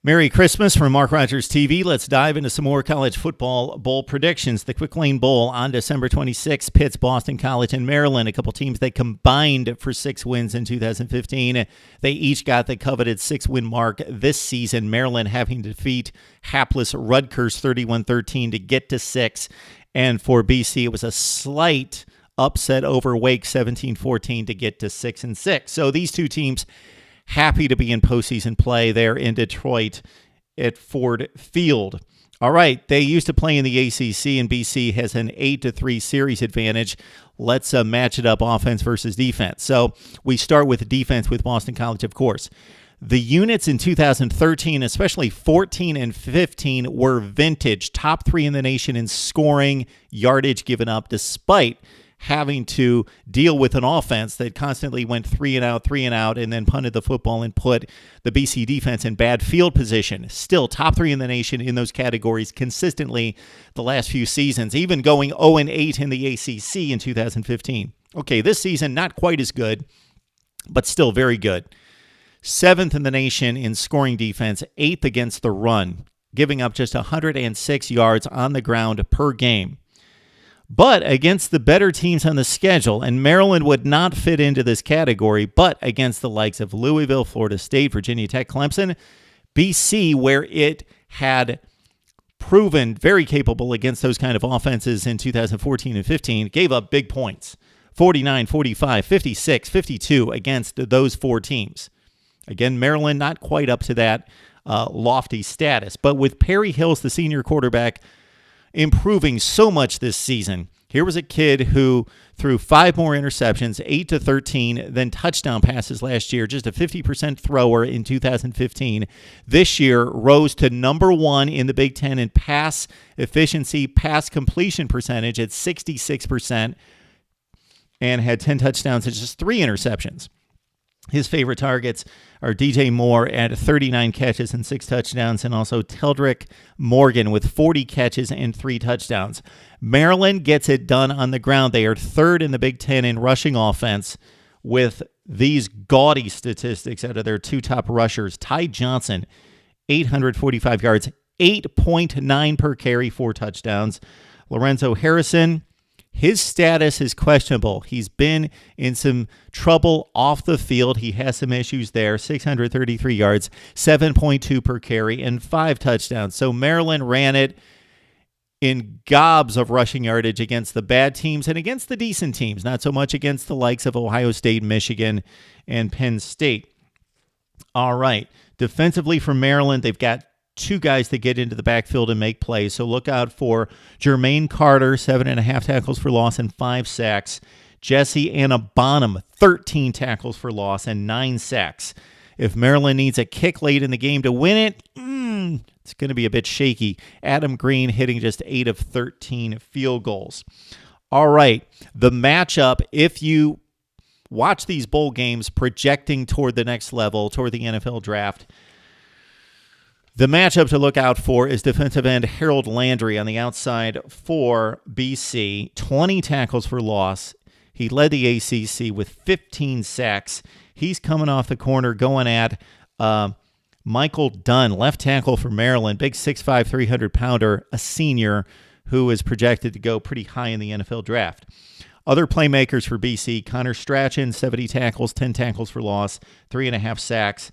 Merry Christmas from Mark Rogers TV. Let's dive into some more college football bowl predictions. The Quick Lane Bowl on December 26th pits Boston College and Maryland, a couple teams that combined for 6 wins in 2015. They each got the coveted 6-win mark this season, Maryland having to defeat hapless Rutgers 31-13 to get to 6. And for BC, it was a slight upset over Wake 17-14 to get to 6-6. So these two teams happy to be in postseason play there in Detroit at Ford Field. All right, they used to play in the ACC, and BC has an 8-3 series advantage. Let's match it up, offense versus defense. So we start with defense with Boston College, of course. The units in 2013, especially 14 and 15, were vintage, top 3 in the nation in scoring, yardage given up, despite having to deal with an offense that constantly went 3 and out, and then punted the football and put the BC defense in bad field position. Still top 3 in the nation in those categories consistently the last few seasons, even going 0-8 in the ACC in 2015. Okay, this season not quite as good, but still very good. 7th in the nation in scoring defense, 8th against the run, giving up just 106 yards on the ground per game. But against the better teams on the schedule, and Maryland would not fit into this category, but against the likes of Louisville, Florida State, Virginia Tech, Clemson, BC, where it had proven very capable against those kind of offenses in 2014 and 15, gave up big points, 49, 45, 56, 52 against those 4 teams. Again, Maryland not quite up to that lofty status, but with Perry Hills, the senior quarterback, improving so much this season. Here was a kid who threw 5 more interceptions, 8-13, then touchdown passes last year, just a 50% thrower in 2015. This year rose to number 1 in the Big Ten in pass efficiency, pass completion percentage at 66%, and had 10 touchdowns and just 3 interceptions. His favorite targets are DJ Moore at 39 catches and 6 touchdowns, and also Teldrick Morgan with 40 catches and 3 touchdowns. Maryland gets it done on the ground. They are 3rd in the Big Ten in rushing offense with these gaudy statistics out of their 2 top rushers. Ty Johnson, 845 yards, 8.9 per carry, 4 touchdowns. Lorenzo Harrison, his status is questionable. He's been in some trouble off the field. He has some issues there. 633 yards, 7.2 per carry, and 5 touchdowns. So Maryland ran it in gobs of rushing yardage against the bad teams and against the decent teams, not so much against the likes of Ohio State, Michigan, and Penn State. All right. Defensively for Maryland, they've got 2 guys that get into the backfield and make plays. So look out for Jermaine Carter, 7.5 tackles for loss and 5 sacks. Jesse Bonham, 13 tackles for loss and 9 sacks. If Maryland needs a kick late in the game to win it, it's going to be a bit shaky. Adam Green hitting just 8 of 13 field goals. All right, the matchup, if you watch these bowl games projecting toward the next level, toward the NFL draft, the matchup to look out for is defensive end Harold Landry on the outside for BC. 20 tackles for loss. He led the ACC with 15 sacks. He's coming off the corner going at Michael Dunn, left tackle for Maryland, big 6'5", 300-pounder, a senior who is projected to go pretty high in the NFL draft. Other playmakers for BC, Connor Strachan, 70 tackles, 10 tackles for loss, 3.5 sacks.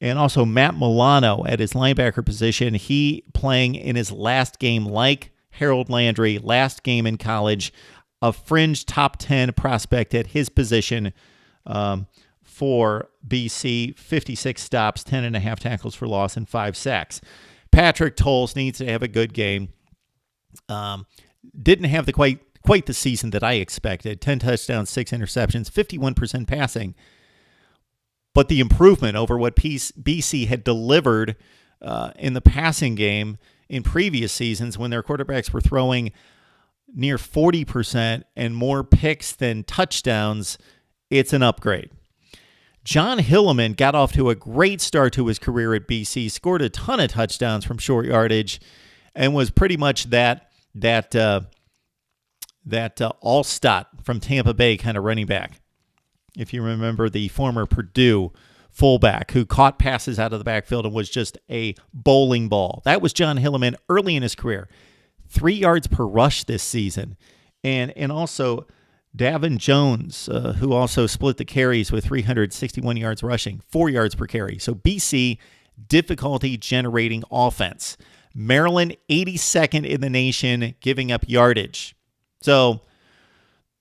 And also Matt Milano at his linebacker position. He playing in his last game like Harold Landry, last game in college, a fringe top 10 prospect at his position for BC, 56 stops, 10.5 tackles for loss, and 5 sacks. Patrick Tolles needs to have a good game. Didn't have quite the season that I expected. 10 touchdowns, 6 interceptions, 51% passing. But the improvement over what BC had delivered in the passing game in previous seasons when their quarterbacks were throwing near 40% and more picks than touchdowns, it's an upgrade. John Hilleman got off to a great start to his career at BC, scored a ton of touchdowns from short yardage, and was pretty much that Allstott from Tampa Bay kind of running back. If you remember the former Purdue fullback who caught passes out of the backfield and was just a bowling ball. That was John Hilliman early in his career. 3 yards per rush this season. And also Davin Jones, who also split the carries with 361 yards rushing, 4 yards per carry. So BC, difficulty generating offense. Maryland, 82nd in the nation, giving up yardage. So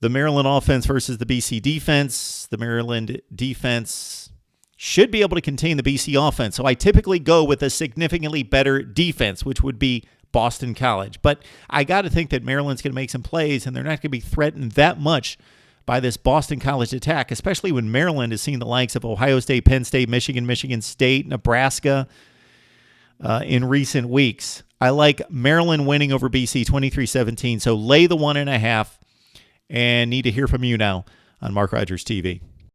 the Maryland offense versus the BC defense. The Maryland defense should be able to contain the BC offense. So I typically go with a significantly better defense, which would be Boston College. But I got to think that Maryland's going to make some plays, and they're not going to be threatened that much by this Boston College attack, especially when Maryland has seen the likes of Ohio State, Penn State, Michigan State, Nebraska in recent weeks. I like Maryland winning over BC 23-17, so lay the 1.5, and need to hear from you now on Mark Rogers TV.